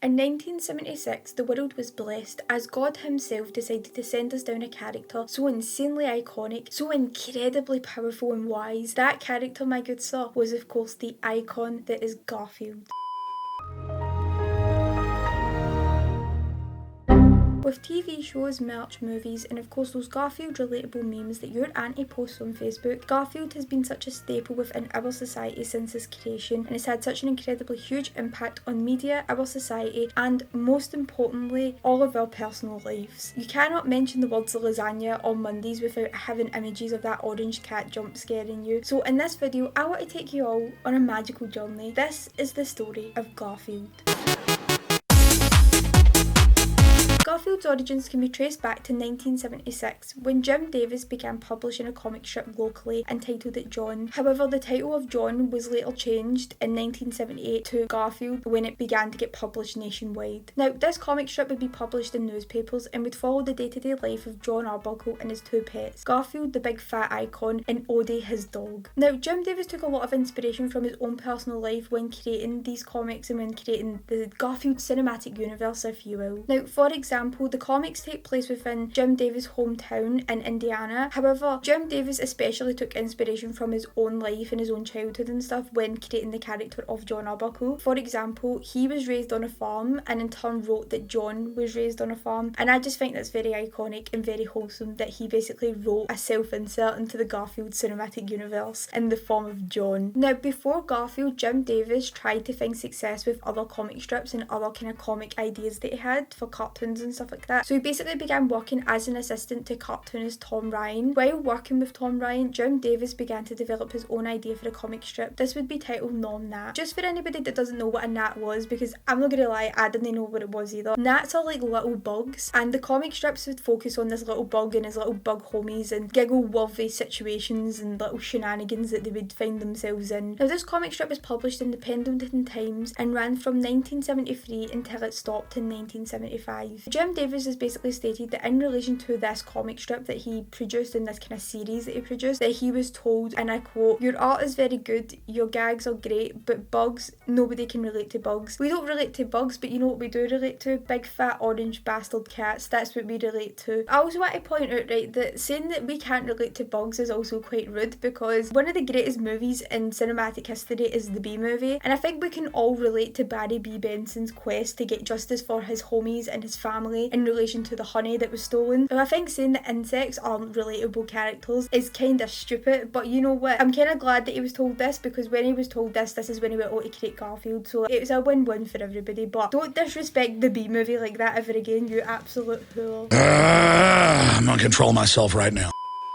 In 1976, the world was blessed as God himself decided to send us down a character so insanely iconic, so incredibly powerful and wise. That character, my good sir, was of course the icon that is Garfield. With TV shows, merch, movies, and of course those Garfield relatable memes that your auntie posts on Facebook, Garfield has been such a staple within our society since its creation and has had such an incredibly huge impact on media, our society, and most importantly, all of our personal lives. You cannot mention the words lasagna on Mondays without having images of that orange cat jump scaring you. So in this video, I want to take you all on a magical journey. This is the story of Garfield. Garfield's origins can be traced back to 1976 when Jim Davis began publishing a comic strip locally entitled it John. However, the title of John was later changed in 1978 to Garfield when it began to get published nationwide. Now, this comic strip would be published in newspapers and would follow the day-to-day life of John Arbuckle and his two pets, Garfield the big fat icon and Odie his dog. Now, Jim Davis took a lot of inspiration from his own personal life when creating these comics and when creating the Garfield cinematic universe, if you will. Now, for example, the comics take place within Jim Davis' hometown in Indiana. However, Jim Davis especially took inspiration from his own life and his own childhood and stuff when creating the character of John Arbuckle. For example, he was raised on a farm and in turn wrote that John was raised on a farm, and I just think that's very iconic and very wholesome that he basically wrote a self-insert into the Garfield cinematic universe in the form of John. Now, before Garfield, Jim Davis tried to find success with other comic strips and other kind of comic ideas that he had for cartoons and stuff like that. So he basically began working as an assistant to cartoonist Tom Ryan. While working with Tom Ryan, Jim Davis began to develop his own idea for a comic strip. This would be titled Nom Nat. Just for anybody that doesn't know what a gnat was, because I'm not gonna lie, I didn't know what it was either. Gnats are like little bugs, and the comic strips would focus on this little bug and his little bug homies and giggle-worthy situations and little shenanigans that they would find themselves in. Now, this comic strip was published in the Pendleton Times and ran from 1973 until it stopped in 1975. Jim Davis has basically stated that in relation to this comic strip that he produced in this kind of series that he produced, that he was told, and I quote, "Your art is very good, your gags are great, but bugs, nobody can relate to bugs. We don't relate to bugs, but you know what we do relate to? Big fat orange bastard cats, that's what we relate to." I also want to point out, right, that saying that we can't relate to bugs is also quite rude, because one of the greatest movies in cinematic history is the Bee Movie, and I think we can all relate to Barry B. Benson's quest to get justice for his homies and his family in relation to the honey that was stolen. Now, I think saying that insects aren't relatable characters is kind of stupid, but you know what? I'm kind of glad that he was told this, because when he was told this is when he went on to create Garfield, so it was a win-win for everybody. But don't disrespect the Bee Movie like that ever again, you absolute fool. I'm gonna control myself right now.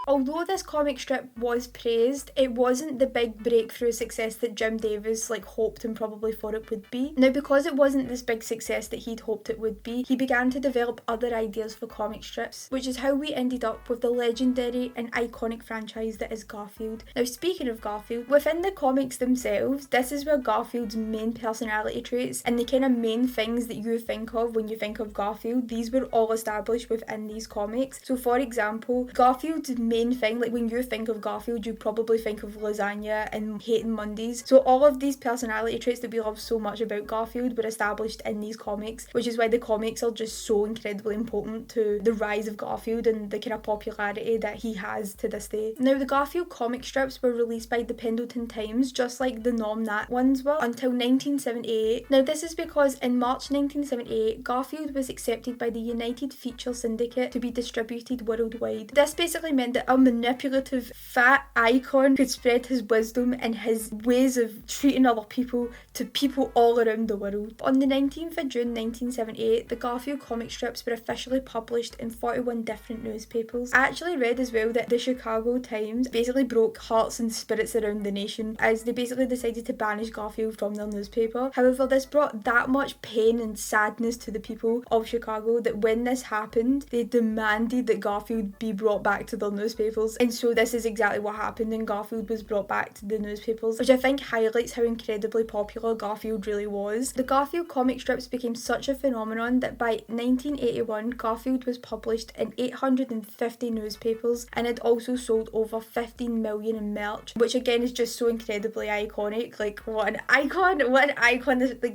Although this comic strip was praised, it wasn't the big breakthrough success that Jim Davis hoped and probably thought it would be. Now, because it wasn't this big success that he'd hoped it would be, he began to develop other ideas for comic strips, which is how we ended up with the legendary and iconic franchise that is Garfield. Now, speaking of Garfield, within the comics themselves, this is where Garfield's main personality traits and the kind of main things that you think of when you think of Garfield, these were all established within these comics. So, for example, Garfield's main thing, like when you think of Garfield, you probably think of lasagna and hating Mondays. So all of these personality traits that we love so much about Garfield were established in these comics, which is why the comics are just so incredibly important to the rise of Garfield and the kind of popularity that he has to this day. Now, the Garfield comic strips were released by the Pendleton Times, just like the Nom Nat ones were, until 1978. Now, this is because in March 1978, Garfield was accepted by the United Feature Syndicate to be distributed worldwide. This basically meant that a manipulative fat icon could spread his wisdom and his ways of treating other people to people all around the world. On the 19th of June 1978, the Garfield comic strips were officially published in 41 different newspapers. I actually read as well that the Chicago Times basically broke hearts and spirits around the nation as they basically decided to banish Garfield from their newspaper. However, this brought that much pain and sadness to the people of Chicago that when this happened, they demanded that Garfield be brought back to their newspaper newspapers, and so this is exactly what happened, and Garfield was brought back to the newspapers, which I think highlights how incredibly popular Garfield really was. The Garfield comic strips became such a phenomenon that by 1981 Garfield was published in 850 newspapers and had also sold over 15 million in merch, which again is just so incredibly iconic. Like, what an icon,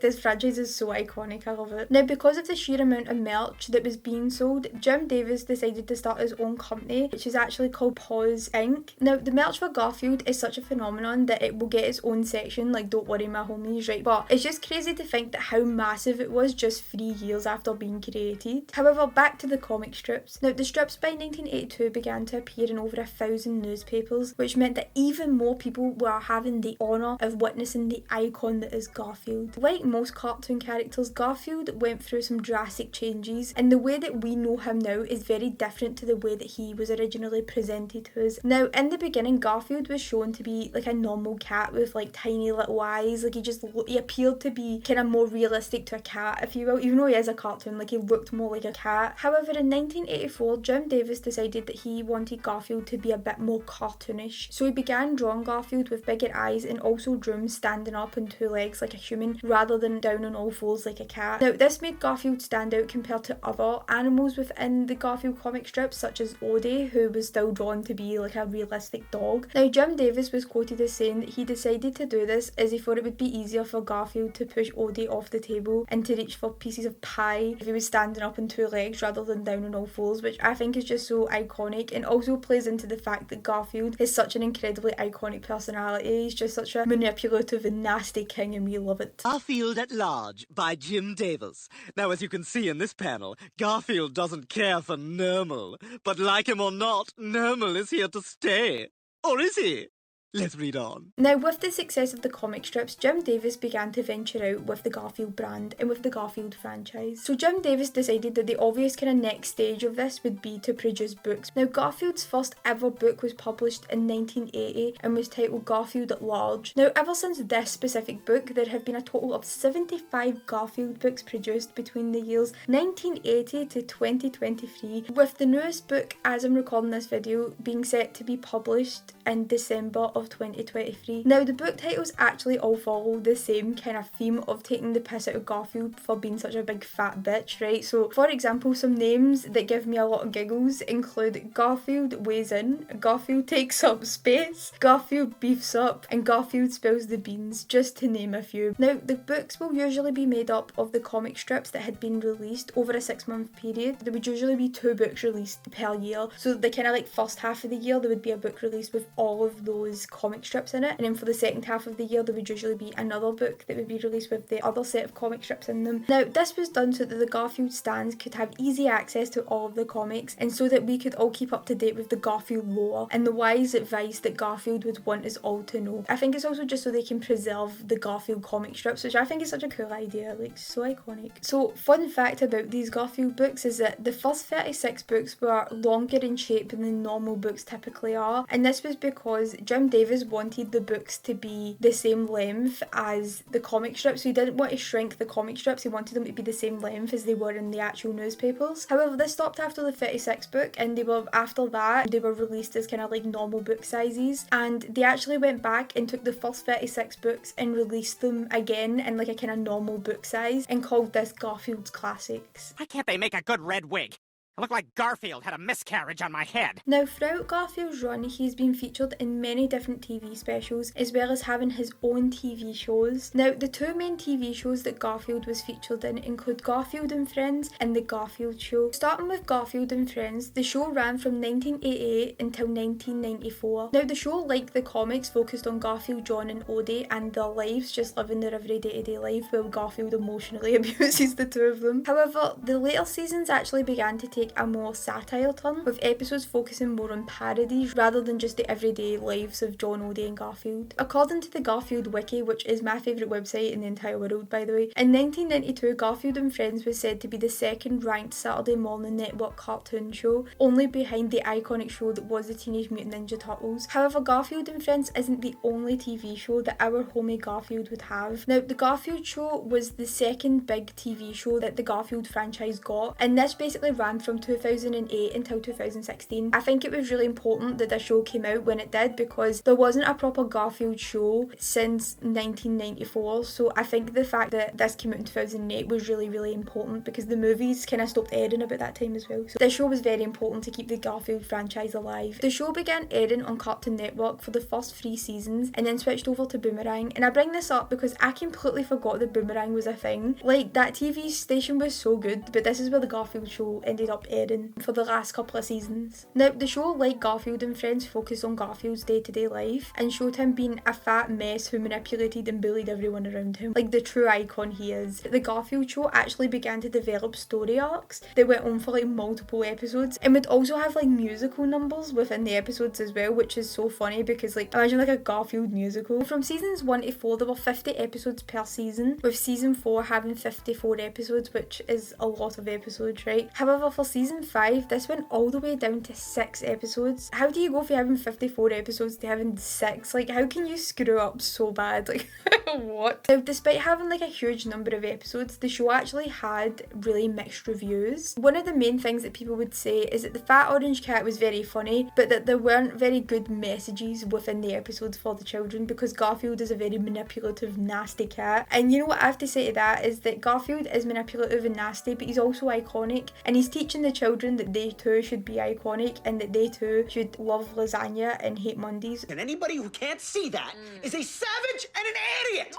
this franchise is so iconic, I love it. Now, because of the sheer amount of merch that was being sold, Jim Davis decided to start his own company, which is actually called Paws Inc. Now, the merch for Garfield is such a phenomenon that it will get its own section, like, don't worry my homies, right? But it's just crazy to think that how massive it was just 3 years after being created. However, back to the comic strips. Now, the strips by 1982 began to appear in over 1,000 newspapers, which meant that even more people were having the honour of witnessing the icon that is Garfield. Like most cartoon characters, Garfield went through some drastic changes, and the way that we know him now is very different to the way that he was originally presented to us. Now, in the beginning, Garfield was shown to be like a normal cat with like tiny little eyes. Like, he appeared to be kind of more realistic to a cat, if you will, even though he is a cartoon, like he looked more like a cat. However, in 1984, Jim Davis decided that he wanted Garfield to be a bit more cartoonish, so he began drawing Garfield with bigger eyes and also drew him standing up on 2 legs like a human rather than down on all fours like a cat. Now, this made Garfield stand out compared to other animals within the Garfield comic strips, such as Odie, who was still drawn to be like a realistic dog. Now, Jim Davis was quoted as saying that he decided to do this as he thought it would be easier for Garfield to push Odie off the table and to reach for pieces of pie if he was standing up on 2 legs rather than down on all fours, which I think is just so iconic and also plays into the fact that Garfield is such an incredibly iconic personality. He's just such a manipulative and nasty king, and we love it. Garfield at Large by Jim Davis. Now, as you can see in this panel, Garfield doesn't care for normal. But like him or not, normal is here to stay. Or is he? Let's read on. Now, with the success of the comic strips, Jim Davis began to venture out with the Garfield brand and with the Garfield franchise. So Jim Davis decided that the obvious kind of next stage of this would be to produce books. Now, Garfield's first ever book was published in 1980 and was titled Garfield at Large. Now, ever since this specific book, there have been a total of 75 Garfield books produced between the years 1980 to 2023, with the newest book, as I'm recording this video, being set to be published in December of 2023. Now, the book titles actually all follow the same kind of theme of taking the piss out of Garfield for being such a big fat bitch, right? So, for example, some names that give me a lot of giggles include Garfield weighs in, Garfield takes up space, Garfield beefs up, and Garfield spills the beans, just to name a few. Now, the books will usually be made up of the comic strips that had been released over a 6-month period. There would usually be 2 books released per year. So the kind of like first half of the year, there would be a book released with all of those comic strips in it, and then for the second half of the year there would usually be another book that would be released with the other set of comic strips in them. Now, this was done so that the Garfield stans could have easy access to all of the comics, and so that we could all keep up to date with the Garfield lore and the wise advice that Garfield would want us all to know. I think it's also just so they can preserve the Garfield comic strips, which I think is such a cool idea, like so iconic. So, fun fact about these Garfield books is that the first 36 books were longer in shape than normal books typically are, and this was because Jim Davis wanted the books to be the same length as the comic strips. So he didn't want to shrink the comic strips, he wanted them to be the same length as they were in the actual newspapers. However, this stopped after the 36th book, and they were released as kind of like normal book sizes, and they actually went back and took the first 36 books and released them again in like a kind of normal book size and called this Garfield's Classics. Why can't they make a good red wig? I look like Garfield had a miscarriage on my head. Now, throughout Garfield's run, he's been featured in many different TV specials, as well as having his own TV shows. Now, the 2 main TV shows that Garfield was featured in include Garfield and Friends and The Garfield Show. Starting with Garfield and Friends, the show ran from 1988 until 1994. Now, the show, like the comics, focused on Garfield, John and Odie and their lives, just living their every day-to-day life, while Garfield emotionally abuses the 2 of them. However, the later seasons actually began to take a more satire turn, with episodes focusing more on parodies rather than just the everyday lives of John, Odie and Garfield. According to the Garfield Wiki, which is my favourite website in the entire world by the way, in 1992 Garfield and Friends was said to be the 2nd ranked Saturday morning network cartoon show, only behind the iconic show that was the Teenage Mutant Ninja Turtles. However, Garfield and Friends isn't the only TV show that our homie Garfield would have. Now, the Garfield Show was the 2nd big TV show that the Garfield franchise got, and this basically ran from from 2008 until 2016. I think it was really important that this show came out when it did because there wasn't a proper Garfield show since 1994, so I think the fact that this came out in 2008 was really, really important because the movies kind of stopped airing about that time as well. So this show was very important to keep the Garfield franchise alive. The show began airing on Cartoon Network for the first 3 seasons and then switched over to Boomerang, and I bring this up because I completely forgot that Boomerang was a thing. Like, that TV station was so good, but this is where the Garfield show ended up airing for the last couple of seasons. Now, the show, like Garfield and Friends, focused on Garfield's day-to-day life and showed him being a fat mess who manipulated and bullied everyone around him, like the true icon he is. The Garfield show actually began to develop story arcs that went on for like multiple episodes and would also have like musical numbers within the episodes as well, which is so funny because like imagine like a Garfield musical. From seasons 1 to 4 there were 50 episodes per season, with season 4 having 54 episodes, which is a lot of episodes, right? However, for season 5 this went all the way down to 6 episodes. How do you go from having 54 episodes to having 6? Like, how can you screw up so bad? Like, what? Now, despite having like a huge number of episodes, the show actually had really mixed reviews. One of the main things that people would say is that the Fat Orange Cat was very funny, but that there weren't very good messages within the episodes for the children because Garfield is a very manipulative, nasty cat. And you know what I have to say to that is that Garfield is manipulative and nasty, but he's also iconic, and he's teaching the children that they too should be iconic and that they too should love lasagna and hate Mondays. And anybody who can't see that is a savage and an idiot!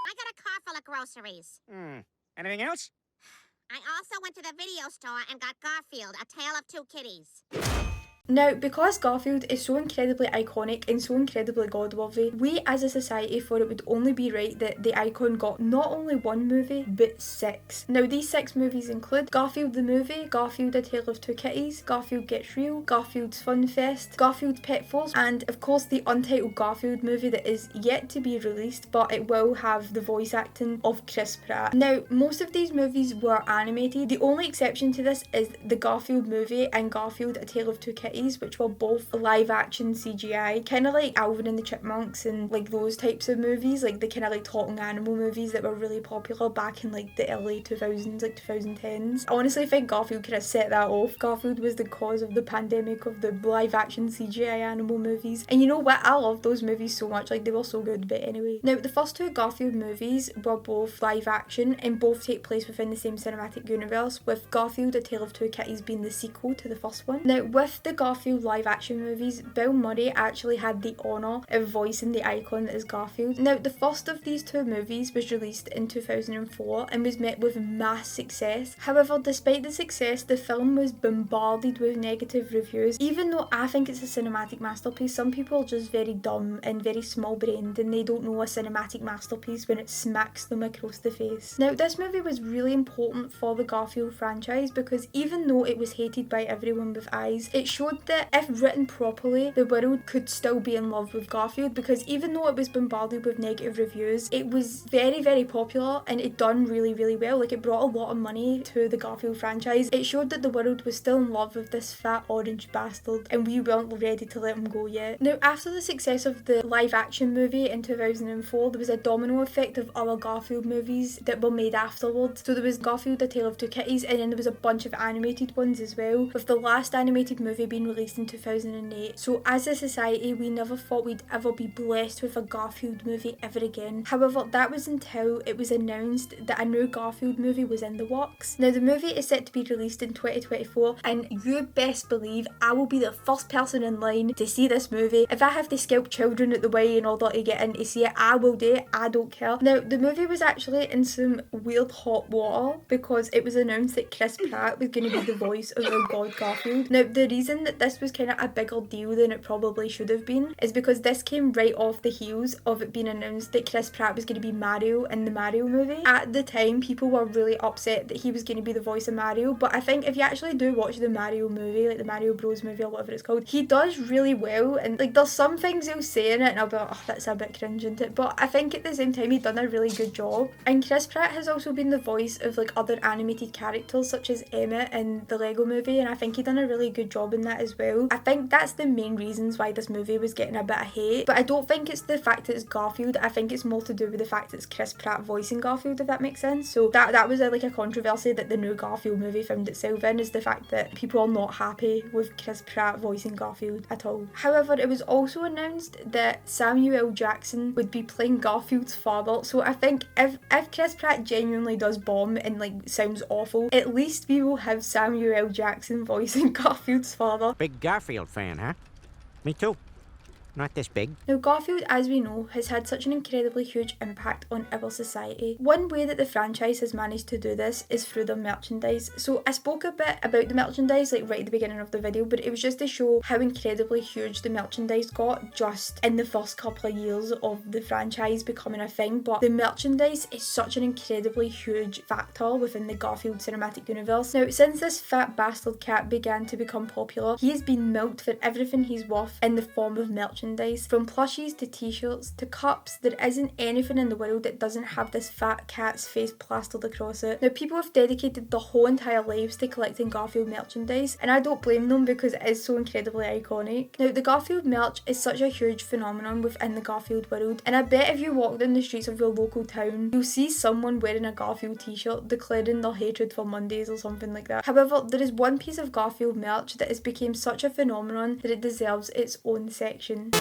I got a car full of groceries. Anything else? I also went to the video store and got Garfield, A Tale of Two Kitties. Now, because Garfield is so incredibly iconic and so incredibly god-worthy, we as a society thought it would only be right that the icon got not only 1 movie, but 6. Now, these 6 movies include Garfield the Movie, Garfield A Tale of Two Kitties, Garfield Gets Real, Garfield's Fun Fest, Garfield's Pet Force, and of course the untitled Garfield movie that is yet to be released, but it will have the voice acting of Chris Pratt. Now, most of these movies were animated. The only exception to this is the Garfield movie and Garfield A Tale of Two Kitties, which were both live action CGI, kind of like Alvin and the Chipmunks and like those types of movies, like the kind of like talking animal movies that were really popular back in like the early 2000s, like 2010s. I honestly think Garfield could have set that off. Garfield was the cause of the pandemic of the live action CGI animal movies, and you know what, I love those movies so much, like they were so good. But anyway, now the first 2 Garfield movies were both live action and both take place within the same cinematic universe, with Garfield A Tale of Two Kitties being the sequel to the first one. Now, with the Garfield live action movies, Bill Murray actually had the honour of voicing the icon that is Garfield. Now, the first of these 2 movies was released in 2004 and was met with mass success. However, despite the success, the film was bombarded with negative reviews. Even though I think it's a cinematic masterpiece, some people are just very dumb and very small-brained and they don't know a cinematic masterpiece when it smacks them across the face. Now, this movie was really important for the Garfield franchise because even though it was hated by everyone with eyes, it showed that if written properly, the world could still be in love with Garfield, because even though it was bombarded with negative reviews, it was very, very popular and it done really, really well. Like, it brought a lot of money to the Garfield franchise. It showed that the world was still in love with this fat orange bastard and we weren't ready to let him go yet. Now, after the success of the live action movie in 2004, there was a domino effect of other Garfield movies that were made afterwards. So there was Garfield A Tale of Two Kitties, and then there was a bunch of animated ones as well, with the last animated movie being released in 2008. So as a society, we never thought we'd ever be blessed with a Garfield movie ever again. However, that was until it was announced that a new Garfield movie was in the works. Now, the movie is set to be released in 2024, and you best believe I will be the first person in line to see this movie. If I have to scalp children at the way in order to get in to see it, I will do it. I don't care. Now, the movie was actually in some weird hot water because it was announced that Chris Pratt was going to be the voice of our god Garfield. Now, the reason that this was kind of a bigger deal than it probably should have been is because this came right off the heels of it being announced that Chris Pratt was going to be Mario in the Mario movie. At the time, people were really upset that he was going to be the voice of Mario, but I think if you actually do watch the Mario movie, like the Mario Bros movie or whatever it's called, he does really well, and like there's some things he'll say in it and I'll be like, oh, that's a bit cringe, isn't it? But I think at the same time he done a really good job. And Chris Pratt has also been the voice of like other animated characters such as Emmett in the Lego movie, and I think he done a really good job in that as as well. I think that's the main reasons why this movie was getting a bit of hate, but I don't think it's the fact that it's Garfield. I think it's more to do with the fact that it's Chris Pratt voicing Garfield, if that makes sense. So that was like a controversy that the new Garfield movie found itself in, is the fact that people are not happy with Chris Pratt voicing Garfield at all. However, it was also announced that Samuel L. Jackson would be playing Garfield's father, so I think if Chris Pratt genuinely does bomb and like sounds awful, at least we will have Samuel L. Jackson voicing Garfield's father. Big Garfield fan, huh? Me too. Not this big. Now, Garfield, as we know, has had such an incredibly huge impact on our society. One way that the franchise has managed to do this is through their merchandise. So I spoke a bit about the merchandise like right at the beginning of the video, but it was just to show how incredibly huge the merchandise got just in the first couple of years of the franchise becoming a thing. But the merchandise is such an incredibly huge factor within the Garfield cinematic universe. Now, since this fat bastard cat began to become popular, he has been milked for everything he's worth in the form of merchandise. From plushies to t-shirts to cups, there isn't anything in the world that doesn't have this fat cat's face plastered across it. Now, people have dedicated their whole entire lives to collecting Garfield merchandise, and I don't blame them because it is so incredibly iconic. Now, the Garfield merch is such a huge phenomenon within the Garfield world, and I bet if you walk down the streets of your local town, you'll see someone wearing a Garfield t-shirt declaring their hatred for Mondays or something like that. However, there is one piece of Garfield merch that has become such a phenomenon that it deserves its own section.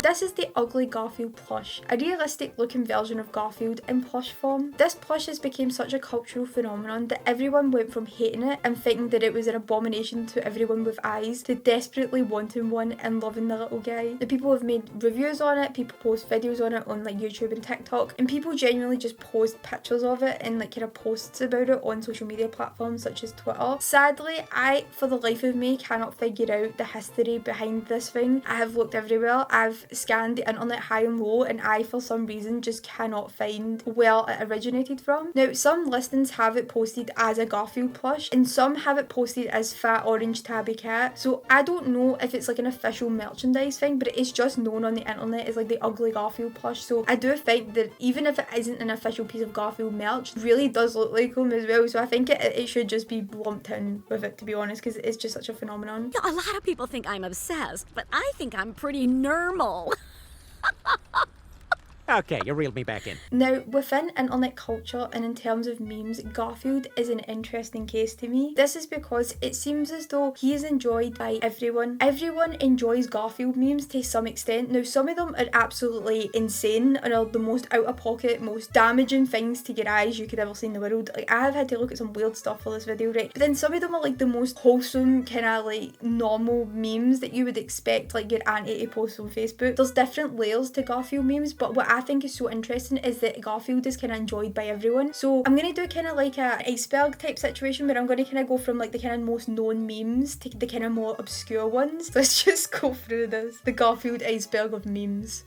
This is the ugly Garfield plush, a realistic looking version of Garfield in plush form. This plush has become such a cultural phenomenon that everyone went from hating it and thinking that it was an abomination to everyone with eyes to desperately wanting one and loving the little guy. The people have made reviews on it, people post videos on it on like YouTube and TikTok, and people genuinely just post pictures of it and like kind of posts about it on social media platforms such as Twitter. Sadly, I, for the life of me, cannot figure out the history behind this thing. I have looked everywhere, I've scanned the internet high and low, and I for some reason just cannot find where it originated from. Now, some listings have it posted as a Garfield plush and some have it posted as fat orange tabby cat, so I don't know if it's like an official merchandise thing, but it's just known on the internet as like the ugly Garfield plush. So I do think that even if it isn't an official piece of Garfield merch, it really does look like him as well, so I think it should just be lumped in with it, to be honest, because it's just such a phenomenon. A lot of people think I'm obsessed, but I think I'm pretty normal. Okay, you reeled me back in. Now, within internet culture and in terms of memes, Garfield is an interesting case to me. This is because it seems as though he is enjoyed by everyone. Everyone enjoys Garfield memes to some extent. Now, some of them are absolutely insane and are the most out of pocket, most damaging things to your eyes you could ever see in the world. Like, I have had to look at some weird stuff for this video, right? But then some of them are like the most wholesome, kind of like normal memes that you would expect like your auntie to post on Facebook. There's different layers to Garfield memes, but what I think is so interesting is that Garfield is kind of enjoyed by everyone. So I'm going to do kind of like a iceberg type situation where I'm going to kind of go from like the kind of most known memes to the kind of more obscure ones. Let's just go through this. The Garfield iceberg of memes.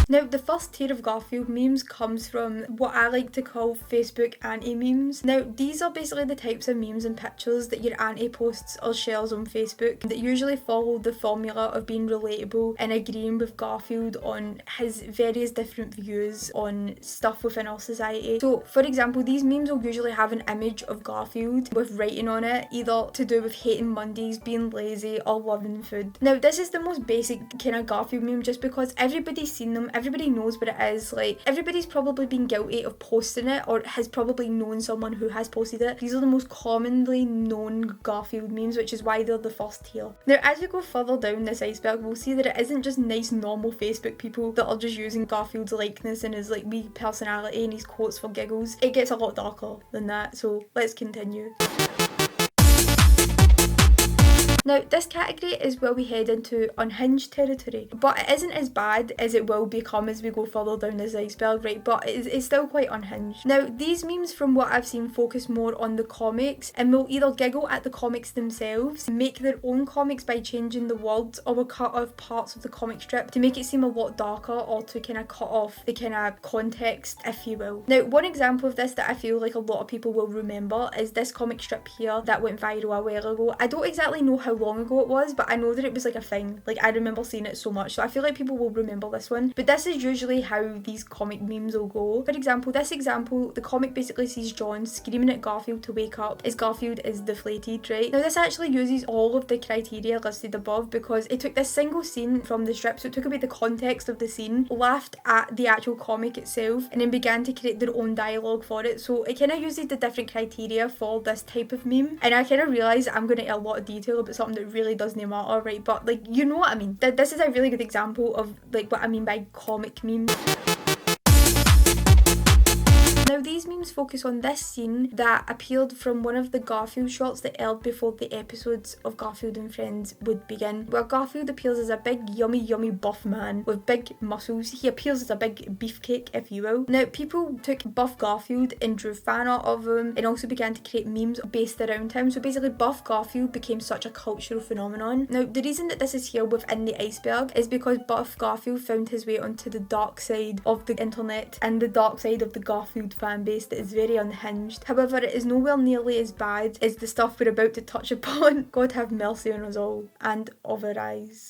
Now, the first tier of Garfield memes comes from what I like to call Facebook auntie memes. Now, these are basically the types of memes and pictures that your auntie posts or shares on Facebook that usually follow the formula of being relatable and agreeing with Garfield on his various different views on stuff within our society. So, for example, these memes will usually have an image of Garfield with writing on it, either to do with hating Mondays, being lazy, or loving food. Now, this is the most basic kind of Garfield meme just because everybody's seen them, everybody knows what it is. Like, everybody's probably been guilty of posting it or has probably known someone who has posted it. These are the most commonly known Garfield memes, which is why they're the first tier. Now, as we go further down this iceberg, we'll see that it isn't just nice normal Facebook people that are just using Garfield's likeness and his like wee personality and his quotes for giggles. It gets a lot darker than that, so let's continue. Now, this category is where we head into unhinged territory, but it isn't as bad as it will become as we go further down this iceberg, right? But it's still quite unhinged. Now, these memes, from what I've seen, focus more on the comics and will either giggle at the comics themselves, make their own comics by changing the words, or will cut off parts of the comic strip to make it seem a lot darker or to kind of cut off the kind of context, if you will. Now, one example of this that I feel like a lot of people will remember is this comic strip here that went viral a while ago. I don't exactly know how long ago it was, but I know that it was like a thing. Like, I remember seeing it so much, so I feel like people will remember this one. But this is usually how these comic memes will go. For example, the comic basically sees John screaming at Garfield to wake up as Garfield is deflated, right? Now, this actually uses all of the criteria listed above because it took this single scene from the strip, so it took away the context of the scene, laughed at the actual comic itself, and then began to create their own dialogue for it. So it kind of uses the different criteria for this type of meme, and I kind of realised I'm going into a lot of detail about something that really doesn't matter, right? But like, you know what I mean. This is a really good example of like what I mean by comic memes. Now, these memes focus on this scene that appeared from one of the Garfield shorts that aired before the episodes of Garfield and Friends would begin, where Garfield appears as a big yummy buff man with big muscles. He appears as a big beefcake, if you will. Now, people took buff Garfield and drew fan art of him and also began to create memes based around him. So basically, buff Garfield became such a cultural phenomenon. Now, the reason that this is here within the iceberg is because buff Garfield found his way onto the dark side of the internet and the dark side of the Garfield fan base that is very unhinged. However, it is nowhere nearly as bad as the stuff we're about to touch upon. God have mercy on us all and of our eyes.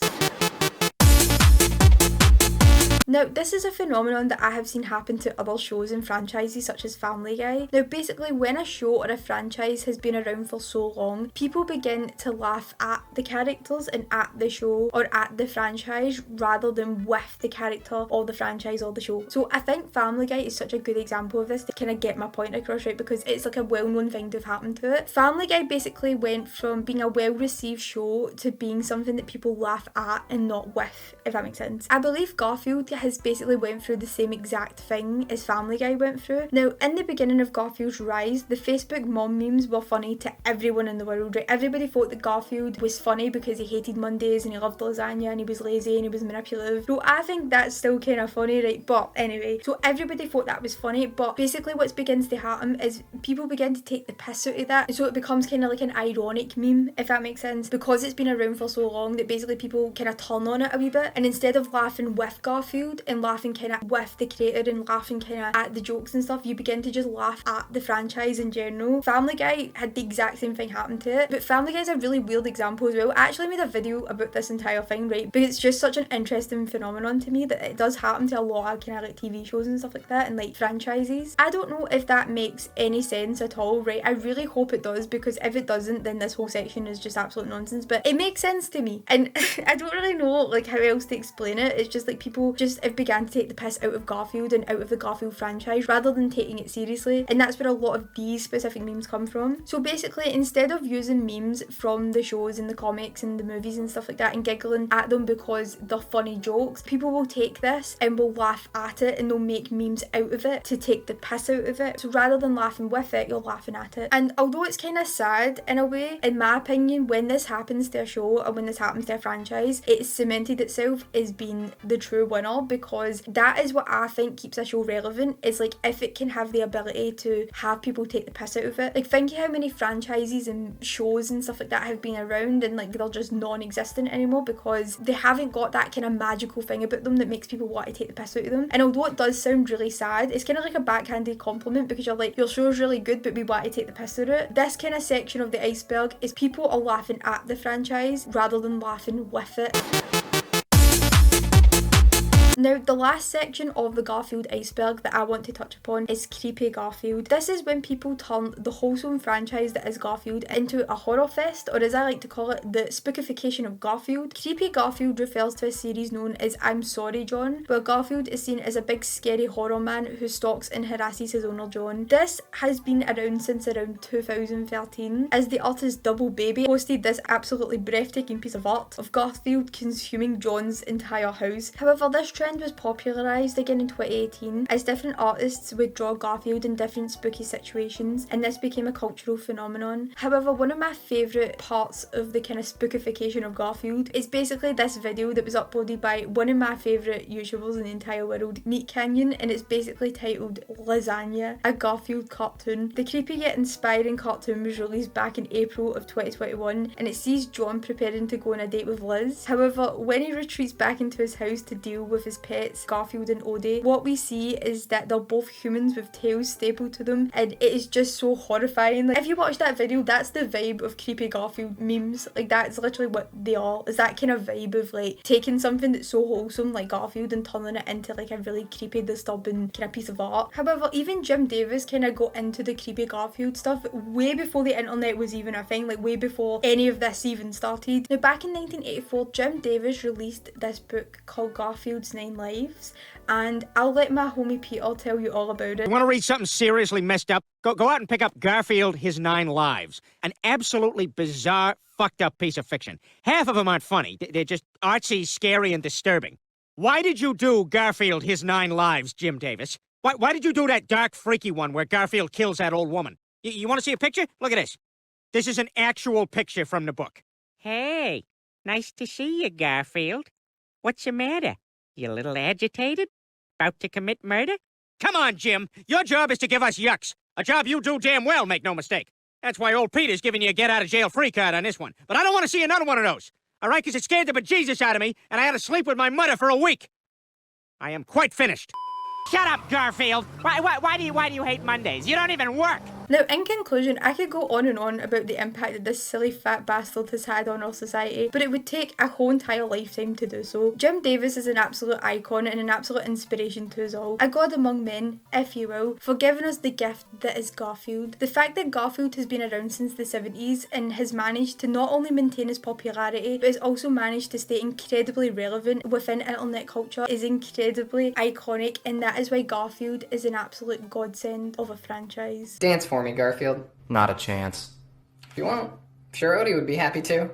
Now, this is a phenomenon that I have seen happen to other shows and franchises such as Family Guy. Now, basically, when a show or a franchise has been around for so long, people begin to laugh at the characters and at the show or at the franchise rather than with the character or the franchise or the show. So I think Family Guy is such a good example of this to kind of get my point across, right? Because it's like a well-known thing to have happened to it. Family Guy basically went from being a well-received show to being something that people laugh at and not with, if that makes sense. I believe Garfield has basically went through the same exact thing as Family Guy went through. Now, in the beginning of Garfield's rise, the Facebook mom memes were funny to everyone in the world, right? Everybody thought that Garfield was funny because he hated Mondays and he loved lasagna and he was lazy and he was manipulative. So I think that's still kind of funny, right? But anyway, so everybody thought that was funny, but basically what begins to happen is people begin to take the piss out of that, so it becomes kind of like an ironic meme, if that makes sense, because it's been around for so long that basically people kind of turn on it a wee bit, and instead of laughing with Garfield and laughing kind of with the creator and laughing kind of at the jokes and stuff, you begin to just laugh at the franchise in general. Family Guy had the exact same thing happen to it, but Family Guy is a really weird example as well. I actually made a video about this entire thing, right, but it's just such an interesting phenomenon to me that it does happen to a lot of kind of like TV shows and stuff like that and like franchises. I don't know if that makes any sense at all, right? I really hope it does, because if it doesn't, then this whole section is just absolute nonsense, but it makes sense to me, and I don't really know like how else to explain it. It's just like people just have began to take the piss out of Garfield and out of the Garfield franchise rather than taking it seriously, and that's where a lot of these specific memes come from. So basically, instead of using memes from the shows and the comics and the movies and stuff like that and giggling at them because they're funny jokes, people will take this and will laugh at it and they'll make memes out of it to take the piss out of it. So rather than laughing with it, you're laughing at it. And although it's kind of sad in a way, in my opinion, when this happens to a show or when this happens to a franchise, it's cemented itself as being the true winner, because that is what I think keeps a show relevant, is like if it can have the ability to have people take the piss out of it. Like, think of how many franchises and shows and stuff like that have been around and like they're just non-existent anymore because they haven't got that kind of magical thing about them that makes people want to take the piss out of them. And although it does sound really sad, it's kind of like a backhanded compliment, because you're like, your show's really good but we want to take the piss out of it. This kind of section of the iceberg is people are laughing at the franchise rather than laughing with it. Now, the last section of the Garfield iceberg that I want to touch upon is Creepy Garfield. This is when people turn the wholesome franchise that is Garfield into a horror fest, or as I like to call it, the spookification of Garfield. Creepy Garfield refers to a series known as I'm Sorry John, where Garfield is seen as a big scary horror man who stalks and harasses his owner John. This has been around since around 2013, as the artist Double Baby posted this absolutely breathtaking piece of art of Garfield consuming John's entire house. However, this trend was popularised again in 2018 as different artists would draw Garfield in different spooky situations, and this became a cultural phenomenon. However, one of my favourite parts of the kind of spookification of Garfield is basically this video that was uploaded by one of my favourite YouTubers in the entire world, Meat Canyon, and it's basically titled Lasagna, a Garfield cartoon. The creepy yet inspiring cartoon was released back in April of 2021, and it sees John preparing to go on a date with Liz. However, when he retreats back into his house to deal with his as pets, Garfield and Odie. What we see is that they're both humans with tails stapled to them, and it is just so horrifying. Like, if you watch that video, that's the vibe of creepy Garfield memes. Like, that's literally what they are, is that kind of vibe of like taking something that's so wholesome like Garfield and turning it into like a really creepy, disturbing kind of piece of art. However, even Jim Davis kind of got into the creepy Garfield stuff way before the internet was even a thing, like way before any of this even started. Now, back in 1984, Jim Davis released this book called Garfield's 9 Lives, and I'll let my homie Peter tell you all about it. You want to read something seriously messed up? Go out and pick up Garfield, His 9 Lives. An absolutely bizarre, fucked up piece of fiction. Half of them aren't funny. They're just artsy, scary, and disturbing. Why did you do Garfield, His 9 Lives, Jim Davis? Why did you do that dark, freaky one where Garfield kills that old woman? You want to see a picture? Look at this. This is an actual picture from the book. Hey, nice to see you, Garfield. What's the matter? You a little agitated? About to commit murder? Come on, Jim. Your job is to give us yucks. A job you do damn well, make no mistake. That's why old Peter's giving you a get-out-of-jail-free card on this one. But I don't want to see another one of those. All right, because it scared the bejesus out of me, and I had to sleep with my mother for a week. I am quite finished. Shut up, Garfield. Why do you hate Mondays? You don't even work. Now, in conclusion, I could go on and on about the impact that this silly fat bastard has had on our society, but it would take a whole entire lifetime to do so. Jim Davis is an absolute icon and an absolute inspiration to us all. A god among men, if you will, for giving us the gift that is Garfield. The fact that Garfield has been around since the 70s and has managed to not only maintain his popularity, but has also managed to stay incredibly relevant within internet culture is incredibly iconic, and that is why Garfield is an absolute godsend of a franchise. Dance for me, Garfield. Not a chance. If you want, sure Odie would be happy to.